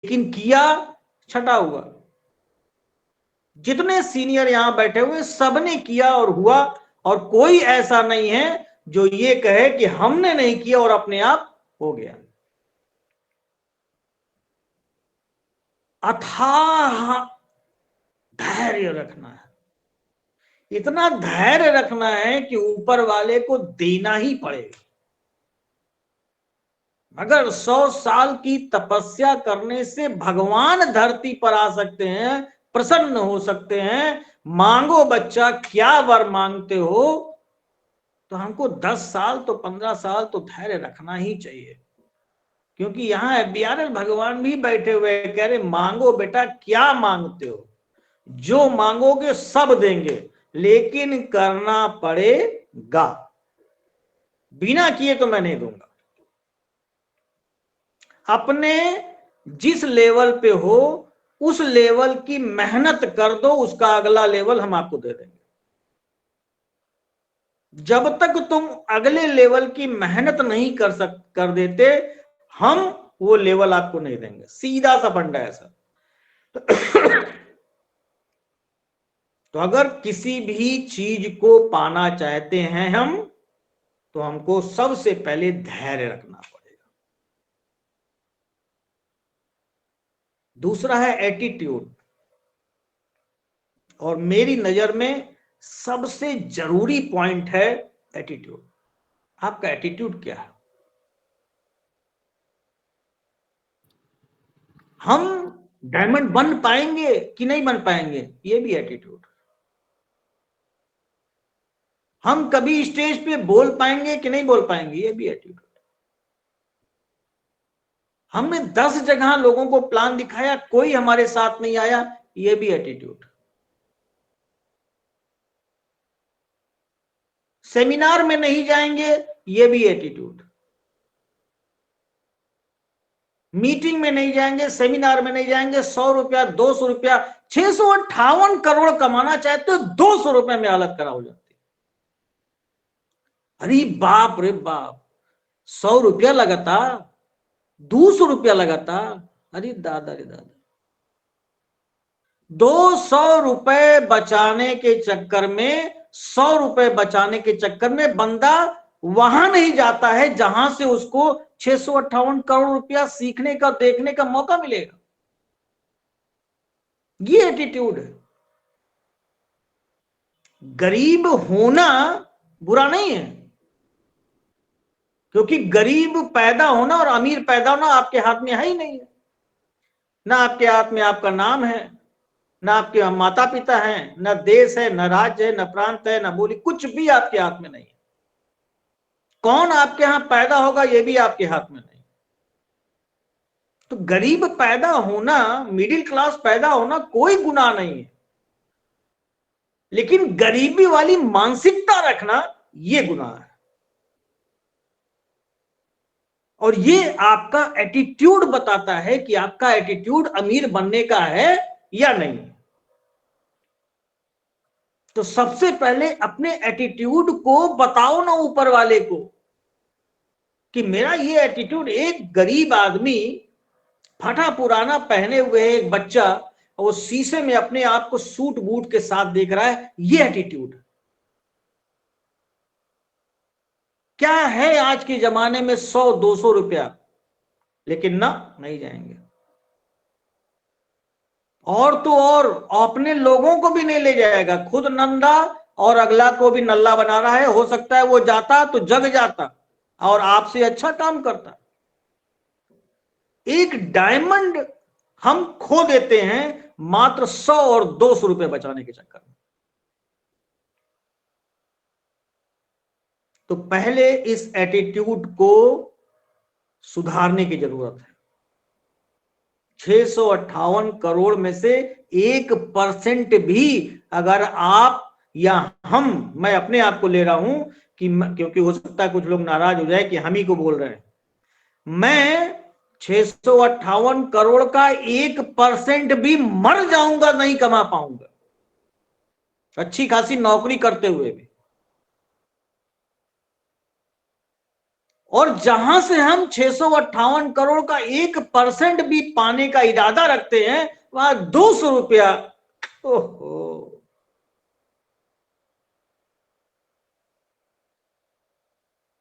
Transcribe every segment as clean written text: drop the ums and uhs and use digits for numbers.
लेकिन किया छटा हुआ। जितने सीनियर यहां बैठे हुए सबने किया और हुआ, और कोई ऐसा नहीं है जो ये कहे कि हमने नहीं किया और अपने आप हो गया। अथाह धैर्य रखना है, इतना धैर्य रखना है कि ऊपर वाले को देना ही पड़ेगा। अगर 100 साल की तपस्या करने से भगवान धरती पर आ सकते हैं, प्रसन्न हो सकते हैं, मांगो बच्चा क्या वर मांगते हो, तो हमको 10 साल तो 15 साल तो धैर्य रखना ही चाहिए। क्योंकि यहां BRL भगवान भी बैठे हुए कह रहे मांगो बेटा क्या मांगते हो, जो मांगोगे सब देंगे, लेकिन करना पड़ेगा, बिना किए तो मैं नहीं दूंगा। अपने जिस लेवल पे हो उस लेवल की मेहनत कर दो, उसका अगला लेवल हम आपको दे देंगे। जब तक तुम अगले लेवल की मेहनत नहीं कर देते, हम वो लेवल आपको नहीं देंगे। सीधा सा फंडा है सर। तो अगर किसी भी चीज को पाना चाहते हैं हम, तो हमको सबसे पहले धैर्य रखना पड़ेगा। दूसरा है एटीट्यूड, और मेरी नजर में सबसे जरूरी पॉइंट है एटीट्यूड। आपका एटीट्यूड क्या है? हम डायमंड बन पाएंगे कि नहीं बन पाएंगे, ये भी एटीट्यूड। हम कभी स्टेज पे बोल पाएंगे कि नहीं बोल पाएंगे, ये भी एटीट्यूड। हमने 10 जगह लोगों को प्लान दिखाया, कोई हमारे साथ नहीं आया, ये भी एटीट्यूड। सेमिनार में नहीं जाएंगे, ये भी एटीट्यूड। मीटिंग में नहीं जाएंगे, सेमिनार में नहीं जाएंगे, 100 रुपया 200 रुपया 658 करोड़ कमाना चाहते तो 200 रुपए में हालत खराब हो जाती। अरे बाप रे बाप, 100 रुपया लगाता, 200 रुपया लगाता, अरे दादा रे दादा। 200 रुपए बचाने के चक्कर में, 100 रुपए बचाने के चक्कर में बंदा वहां नहीं जाता है जहां से उसको 658 करोड़ रुपया सीखने का, देखने का मौका मिलेगा। ये एटीट्यूड है। गरीब होना बुरा नहीं है, क्योंकि गरीब पैदा होना और अमीर पैदा होना आपके हाथ में है ही नहीं है। ना आपके हाथ में आपका नाम है, ना आपके माता पिता हैं, ना देश है, ना राज्य है, ना प्रांत है, ना बोली, कुछ भी आपके हाथ में नहीं है। कौन आपके यहां पैदा होगा ये भी आपके हाथ में नहीं। तो गरीब पैदा होना, मिडिल क्लास पैदा होना कोई गुनाह नहीं है, लेकिन गरीबी वाली मानसिकता रखना ये गुनाह है। और ये आपका एटीट्यूड बताता है कि आपका एटीट्यूड अमीर बनने का है या नहीं। तो सबसे पहले अपने एटीट्यूड को बताओ ना ऊपर वाले को कि मेरा ये एटीट्यूड। एक गरीब आदमी फटा पुराना पहने हुए एक बच्चा, वो शीशे में अपने आप को सूट बूट के साथ देख रहा है, ये एटीट्यूड क्या है? आज के जमाने में 100-200 रुपया, लेकिन ना, नहीं जाएंगे। और तो और अपने लोगों को भी नहीं ले जाएगा, खुद नंदा और अगला को भी नल्ला बना रहा है। हो सकता है वो जाता तो जग जाता और आपसे अच्छा काम करता। एक डायमंड हम खो देते हैं मात्र 100 और 200 रुपए बचाने के चक्कर में। तो पहले इस एटीट्यूड को सुधारने की जरूरत है। 658 करोड़ में से 1% भी अगर आप या हम, मैं अपने आप को ले रहा हूं कि क्योंकि हो सकता है कुछ लोग नाराज हो जाए कि हम ही को बोल रहे हैं, मैं 658 करोड़ का 1% भी मर जाऊंगा, नहीं कमा पाऊंगा, अच्छी खासी नौकरी करते हुए भी। और जहां से हम 658 करोड़ का 1% भी पाने का इरादा रखते हैं, वहां 200 रुपया। ओहो,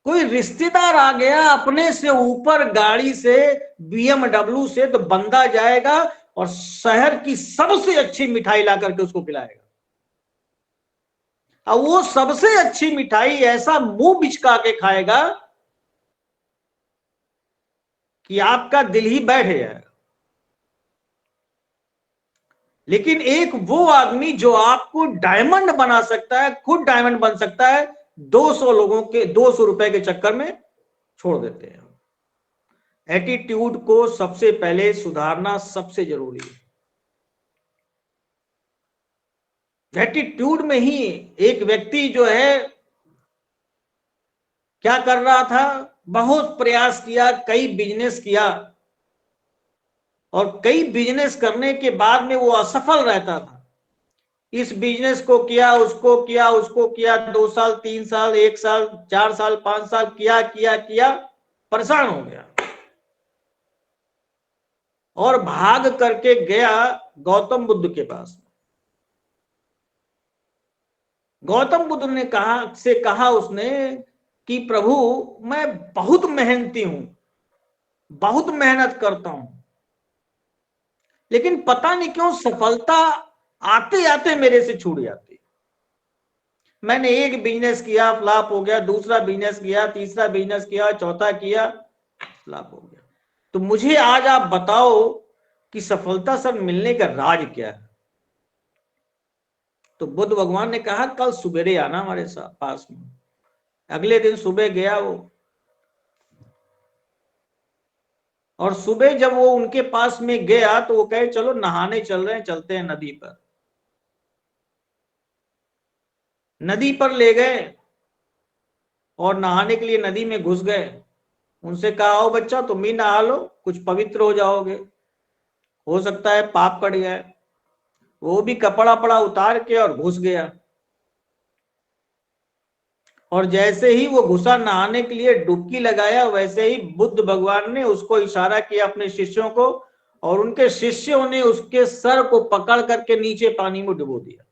कोई रिश्तेदार आ गया अपने से ऊपर गाड़ी से, BMW से, तो बंदा जाएगा और शहर की सबसे अच्छी मिठाई ला करके उसको खिलाएगा। और वो सबसे अच्छी मिठाई ऐसा मुंह बिचका के खाएगा कि आपका दिल ही बैठ जाएगा। लेकिन एक वो आदमी जो आपको डायमंड बना सकता है, खुद डायमंड बन सकता है, 200 लोगों के 200 रुपए के चक्कर में छोड़ देते हैं। एटीट्यूड को सबसे पहले सुधारना सबसे जरूरी है। एटीट्यूड में ही एक व्यक्ति जो है क्या कर रहा था, बहुत प्रयास किया, कई बिजनेस किया, और कई बिजनेस करने के बाद में वो असफल रहता था। इस बिजनेस को किया, उसको किया, उसको किया, 2 साल, 3 साल, 1 साल, 4 साल, 5 साल किया किया किया, परेशान हो गया और भाग करके गया गौतम बुद्ध के पास। गौतम बुद्ध ने कहा उसने कि प्रभु, मैं बहुत मेहनती हूं, बहुत मेहनत करता हूं, लेकिन पता नहीं क्यों सफलता आते आते मेरे से छूट जाती। मैंने एक बिजनेस किया, फ्लॉप हो गया, दूसरा बिजनेस किया, तीसरा बिजनेस किया, चौथा किया, फ्लॉप हो गया। तो मुझे आज आप बताओ कि सफलता सब मिलने का राज क्या है। तो बुद्ध भगवान ने कहा कल सुबेरे आना हमारे साथ पास में। अगले दिन सुबह गया वो, और सुबह जब वो उनके पास में गया तो वो कहे चलो नहाने चल रहे हैं, चलते हैं नदी पर। नदी पर ले गए और नहाने के लिए नदी में घुस गए। उनसे कहा आओ बच्चा तुम भी नहा लो, कुछ पवित्र हो जाओगे, हो सकता है पाप कट जाए। वो भी कपड़ा पड़ा उतार के और घुस गया। और जैसे ही वो घुसा नहाने के लिए, डुबकी लगाया, वैसे ही बुद्ध भगवान ने उसको इशारा किया अपने शिष्यों को, और उनके शिष्यों ने उसके सर को पकड़ करके नीचे पानी में डुबो दिया।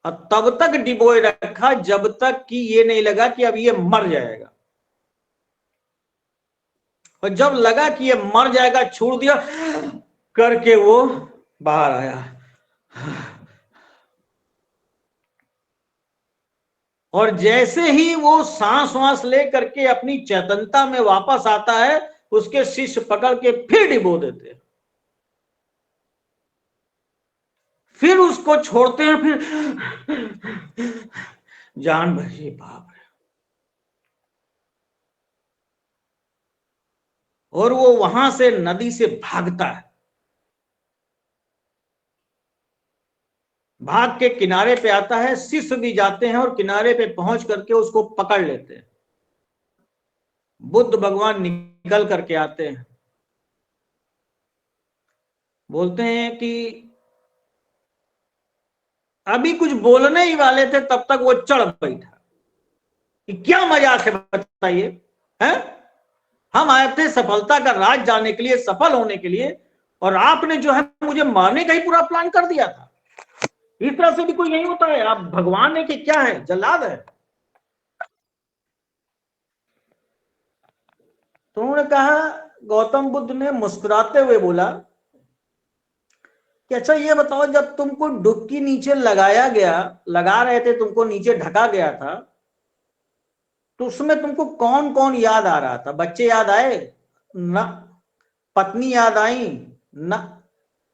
और तब तक डिबोए रखा जब तक कि ये नहीं लगा कि अब ये मर जाएगा। और जब लगा कि ये मर जाएगा, छोड़ दिया करके वो बाहर आया। और जैसे ही वो सांस वांस ले करके अपनी चेतनता में वापस आता है, उसके शिष्य पकड़ के फिर डिबो देते हैं, फिर उसको छोड़ते हैं, फिर जान बची। बाप रे। और वो वहां से नदी से भागता है, भाग के किनारे पे आता है। शिष्य भी जाते हैं और किनारे पे पहुंच करके उसको पकड़ लेते हैं। बुद्ध भगवान निकल करके आते हैं, बोलते हैं कि अभी कुछ बोलने ही वाले थे, तब तक वो चढ़ बैठा कि क्या मजाक है बताइए, हैं? हम आए थे सफलता का राज जानने के लिए, सफल होने के लिए, और आपने जो है मुझे मारने का ही पूरा प्लान कर दिया था। इस तरह से भी कोई नहीं होता है। आप भगवान है कि क्या है, जल्लाद है? तो उन्होंने कहा, गौतम बुद्ध ने मुस्कुराते हुए बोला कि अच्छा ये बताओ, जब तुमको डुबकी नीचे लगाया गया, लगा रहे थे, तुमको नीचे ढका गया था, तो उसमें तुमको कौन कौन याद आ रहा था? बच्चे याद आए ना? पत्नी याद आई ना?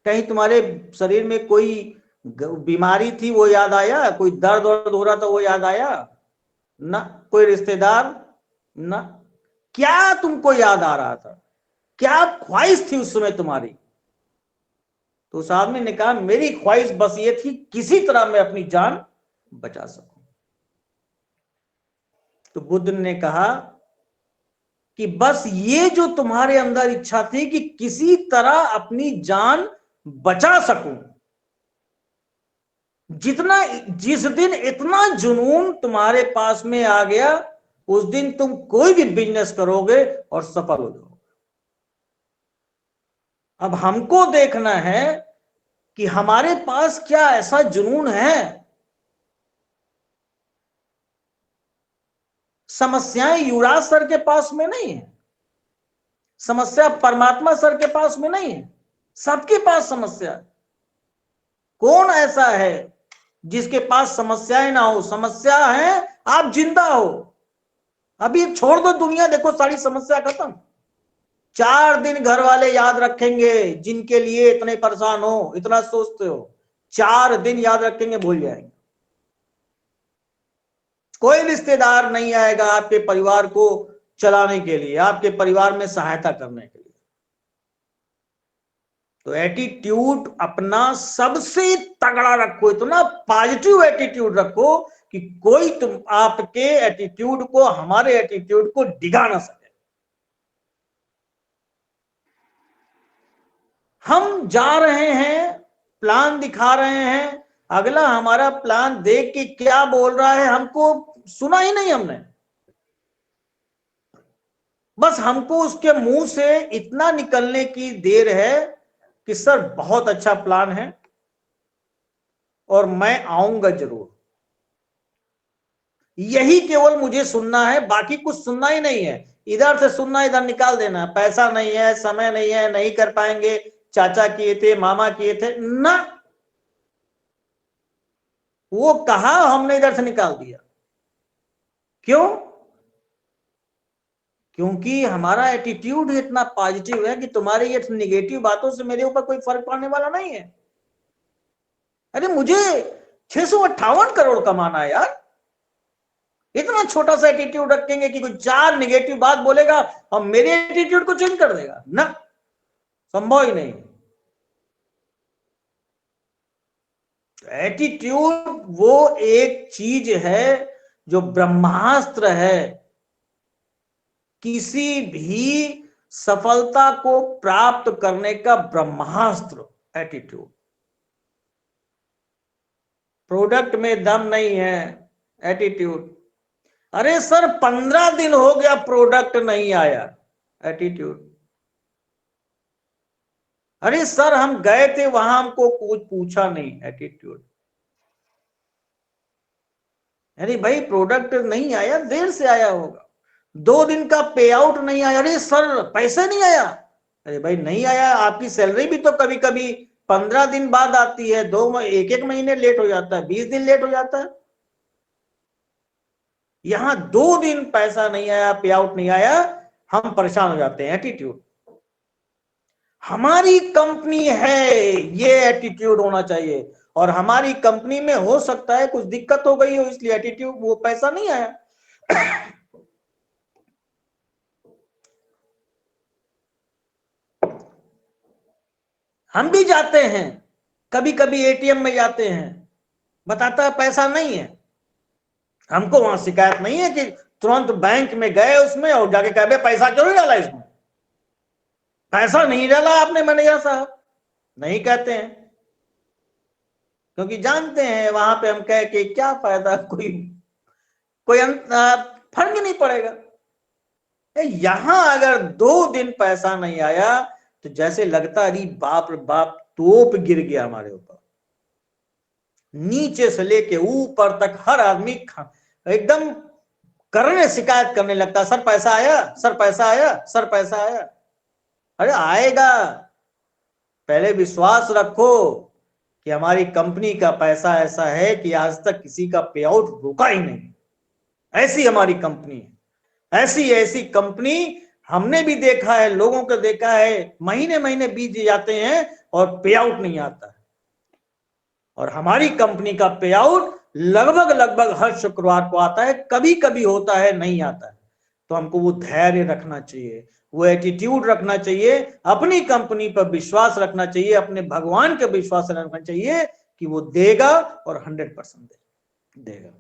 कहीं तुम्हारे शरीर में कोई बीमारी थी वो याद आया? कोई दर्द वर्द हो रहा था वो याद आया ना? कोई रिश्तेदार ना? क्या तुमको याद आ रहा था? क्या ख्वाहिश थी उस समय तुम्हारी? तो उस आदमी ने कहा मेरी ख्वाहिश बस ये थी किसी तरह मैं अपनी जान बचा सकूं। तो बुद्ध ने कहा कि बस ये जो तुम्हारे अंदर इच्छा थी कि किसी तरह अपनी जान बचा सकूं, जिस दिन इतना जुनून तुम्हारे पास में आ गया, उस दिन तुम कोई भी बिजनेस करोगे और सफल हो जाओगे। अब हमको देखना है कि हमारे पास क्या ऐसा जुनून है। समस्याएं युवराज सर के पास में नहीं है, समस्या परमात्मा सर के पास में नहीं है, सबके पास समस्या है। कौन ऐसा है जिसके पास समस्याएं ना हो? समस्या है, आप जिंदा हो। अभी छोड़ दो दुनिया, देखो सारी समस्या खत्म। 4 दिन घर वाले याद रखेंगे, जिनके लिए इतने परेशान हो, इतना सोचते हो, 4 दिन याद रखेंगे, भूल जाएंगे। कोई रिश्तेदार नहीं आएगा आपके परिवार को चलाने के लिए, आपके परिवार में सहायता करने के लिए। तो एटीट्यूड अपना सबसे तगड़ा रखो, इतना पॉजिटिव एटीट्यूड रखो कि कोई तुम आपके एटीट्यूड को, हमारे एटीट्यूड को डिगा ना सके। हम जा रहे हैं, प्लान दिखा रहे हैं, अगला हमारा प्लान देख के क्या बोल रहा है हमको सुना ही नहीं हमने। बस हमको उसके मुंह से इतना निकलने की देर है कि सर बहुत अच्छा प्लान है और मैं आऊंगा जरूर। यही केवल मुझे सुनना है, बाकी कुछ सुनना ही नहीं है। इधर से सुनना, इधर निकाल देना। पैसा नहीं है, समय नहीं है, नहीं कर पाएंगे, चाचा किए थे, मामा किए थे ना, वो कहा, हमने इधर से निकाल दिया। क्यों? क्योंकि हमारा एटीट्यूड इतना पॉजिटिव है कि तुम्हारी ये निगेटिव बातों से मेरे ऊपर कोई फर्क पड़ने वाला नहीं है। अरे मुझे 658 करोड़ कमाना है यार। इतना छोटा सा एटीट्यूड रखेंगे कि कोई 4 निगेटिव बात बोलेगा और मेरे एटीट्यूड को चेंज कर देगा? ना, संभव ही नहीं। एटीट्यूड वो एक चीज है जो ब्रह्मास्त्र है। किसी भी सफलता को प्राप्त करने का ब्रह्मास्त्र एटीट्यूड। प्रोडक्ट में दम नहीं है, एटीट्यूड। अरे सर 15 दिन हो गया प्रोडक्ट नहीं आया, एटीट्यूड। अरे सर हम गए थे वहां, हमको कुछ पूछा नहीं, एटीट्यूड। अरे भाई प्रोडक्ट नहीं आया, देर से आया होगा। 2 दिन का पे आउट नहीं आया, अरे सर पैसे नहीं आया। अरे भाई नहीं आया, आपकी सैलरी भी तो कभी कभी 15 दिन बाद आती है, 1-1 महीने लेट हो जाता है, 20 दिन लेट हो जाता है। यहां 2 दिन पैसा नहीं आया, पे आउट नहीं आया, हम परेशान हो जाते हैं, एटीट्यूड। हमारी कंपनी है, ये एटीट्यूड होना चाहिए। और हमारी कंपनी में हो सकता है कुछ दिक्कत हो गई हो, इसलिए एटीट्यूड, वो पैसा नहीं आया। हम भी जाते हैं, कभी कभी एटीएम में जाते हैं, बताता है पैसा नहीं है। हमको वहां शिकायत नहीं है कि तुरंत बैंक में गए उसमें और जाके कहे पैसा क्यों नहीं डाला इसमें, पैसा नहीं डाला आपने मैनेजर साहब, नहीं कहते हैं। क्योंकि जानते हैं वहां पे हम कह के क्या फायदा, कोई कोई फर्क ही नहीं पड़ेगा। यहां अगर 2 दिन पैसा नहीं आया तो जैसे लगता अरे बाप रे बाप, तोप गिर गया हमारे ऊपर। नीचे से लेके ऊपर तक हर आदमी एकदम करने, शिकायत करने लगता, सर पैसा आया, सर पैसा आया, सर पैसा आया। अरे आएगा, पहले विश्वास रखो कि हमारी कंपनी का पैसा ऐसा है कि आज तक किसी का पे आउट रुका ही नहीं। ऐसी हमारी कंपनी है, ऐसी ऐसी कंपनी हमने भी देखा है, लोगों को देखा है, महीने महीने बीत जाते हैं और पे आउट नहीं आता है। और हमारी कंपनी का पे आउट लगभग लगभग हर शुक्रवार को आता है, कभी कभी होता है नहीं आता है। तो हमको वो धैर्य रखना चाहिए, वो एटीट्यूड रखना चाहिए, अपनी कंपनी पर विश्वास रखना चाहिए, अपने भगवान का विश्वास रखना चाहिए कि वो देगा और 100% देगा।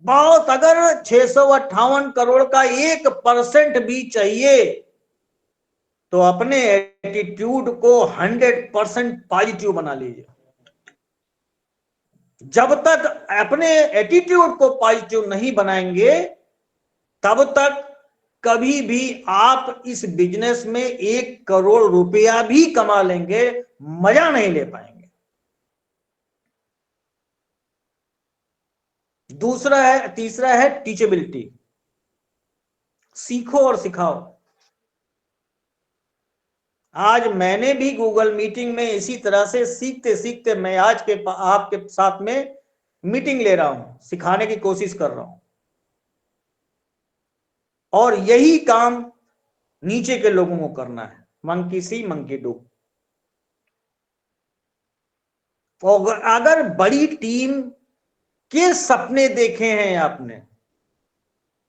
बहुत, अगर 658 करोड़ का 1% भी चाहिए तो अपने एटीट्यूड को 100% पॉजिटिव बना लीजिए। जब तक अपने एटीट्यूड को पॉजिटिव नहीं बनाएंगे तब तक कभी भी आप इस बिजनेस में 1 करोड़ रुपया भी कमा लेंगे, मजा नहीं ले पाएंगे। तीसरा है टीचेबिलिटी। सीखो और सिखाओ। आज मैंने भी गूगल मीटिंग में इसी तरह से सीखते सीखते मैं आज के आपके साथ में मीटिंग ले रहा हूं, सिखाने की कोशिश कर रहा हूं। और यही काम नीचे के लोगों को करना है, मंकी सी मंकी डू। और अगर बड़ी टीम के सपने देखे हैं आपने,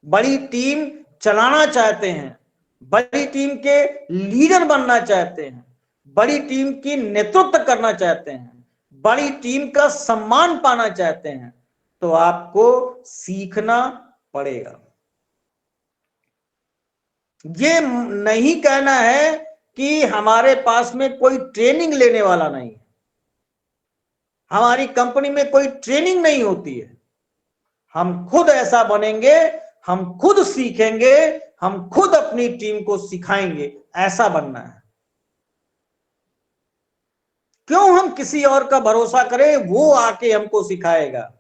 बड़ी टीम चलाना चाहते हैं, बड़ी टीम के लीडर बनना चाहते हैं, बड़ी टीम की नेतृत्व करना चाहते हैं, बड़ी टीम का सम्मान पाना चाहते हैं, तो आपको सीखना पड़ेगा। ये नहीं कहना है कि हमारे पास में कोई ट्रेनिंग लेने वाला नहीं है, हमारी कंपनी में कोई ट्रेनिंग नहीं होती है। हम खुद ऐसा बनेंगे, हम खुद सीखेंगे, हम खुद अपनी टीम को सिखाएंगे, ऐसा बनना है। क्यों हम किसी और का भरोसा करें, वो आके हमको सिखाएगा।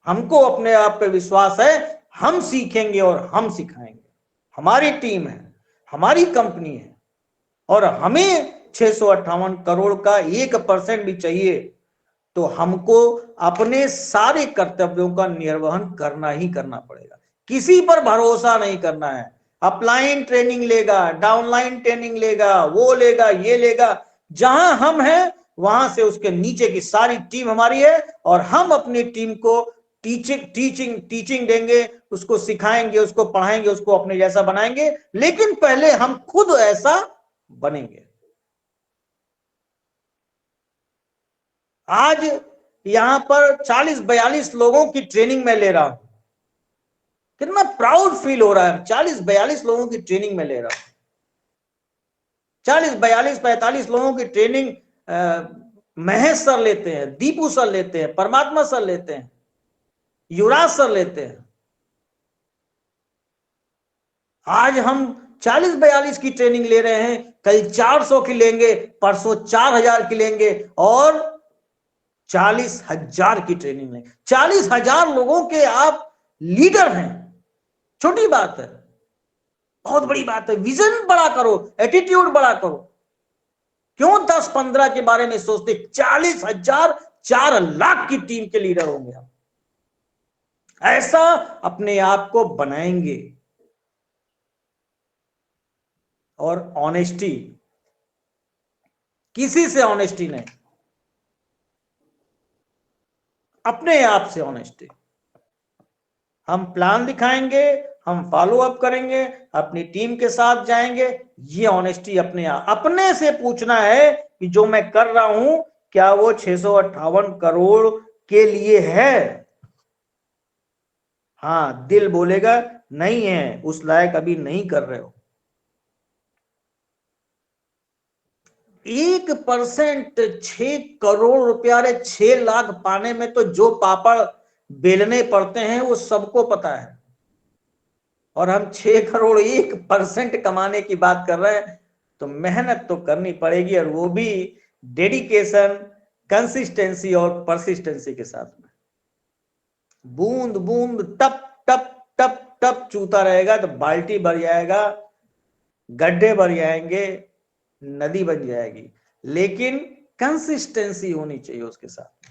हमको अपने आप पे विश्वास है, हम सीखेंगे और हम सिखाएंगे। हमारी टीम है, हमारी कंपनी है, और हमें 658 करोड़ का 1% भी चाहिए तो हमको अपने सारे कर्तव्यों का निर्वहन करना ही करना पड़ेगा। किसी पर भरोसा नहीं करना है। अपलाइन ट्रेनिंग लेगा, डाउनलाइन ट्रेनिंग लेगा, वो लेगा, ये लेगा, जहां हम हैं वहां से उसके नीचे की सारी टीम हमारी है, और हम अपनी टीम को टीचिंग देंगे, उसको सिखाएंगे, उसको पढ़ाएंगे, उसको अपने जैसा बनाएंगे, लेकिन पहले हम खुद ऐसा बनेंगे। आज यहां पर 40-42 लोगों की ट्रेनिंग में ले रहा हूं, कितना प्राउड फील हो रहा है। 40-42 लोगों की ट्रेनिंग में ले रहा हूं। 40-42-45 लोगों की ट्रेनिंग महेश सर लेते हैं, दीपू सर लेते हैं, परमात्मा सर लेते हैं, युवराज सर लेते हैं। आज हम 40-42 की ट्रेनिंग ले रहे हैं, कल 400 की लेंगे, परसों 4000 की लेंगे, और 40,000 की ट्रेनिंग लेंगे। 40,000 लोगों के आप लीडर हैं, छोटी बात है, बहुत बड़ी बात है। विजन बड़ा करो, एटीट्यूड बड़ा करो। क्यों 10-15 के बारे में सोचते? 40,000, 4 लाख की टीम के लीडर होंगे आप। ऐसा अपने आप को बनाएंगे। और ऑनेस्टी, किसी से ऑनेस्टी नहीं, अपने आप से ऑनेस्टी। हम प्लान दिखाएंगे, हम फॉलो अप करेंगे, अपनी टीम के साथ जाएंगे। ये ऑनेस्टी अपने आप, अपने से पूछना है कि जो मैं कर रहा हूं क्या वो 658 करोड़ के लिए है? हाँ, दिल बोलेगा नहीं है, उस लायक अभी नहीं कर रहे हो। 1% 6 करोड़ रुपया, 6 लाख पाने में तो जो पापड़ बेलने पड़ते हैं वो सबको पता है। और हम 6 करोड़ 1% कमाने की बात कर रहे हैं, तो मेहनत तो करनी पड़ेगी, और वो भी डेडिकेशन, कंसिस्टेंसी और परसिस्टेंसी के साथ में। बूंद बूंद टप टप टप टप चूता रहेगा तो बाल्टी भर जाएगा, गड्ढे भर जाएंगे, नदी बन जाएगी, लेकिन कंसिस्टेंसी होनी चाहिए उसके साथ।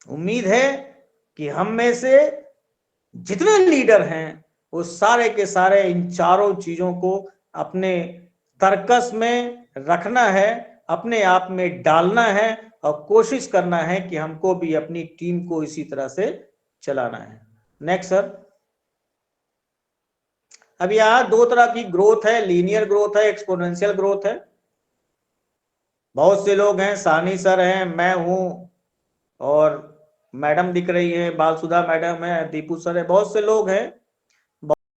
उम्मीद है कि हम में से जितने लीडर हैं वो सारे के सारे इन चारों चीजों को अपने तर्कस में रखना है, अपने आप में डालना है, और कोशिश करना है कि हमको भी अपनी टीम को इसी तरह से चलाना है। Next sir. अब यहां 2 तरह की ग्रोथ है, लीनियर ग्रोथ है, एक्सपोनेंशियल ग्रोथ है। बहुत से लोग हैं, सानी सर हैं, मैं हूं, और मैडम दिख रही है, बालसुधा मैडम है, दीपू सर है, बहुत से लोग हैं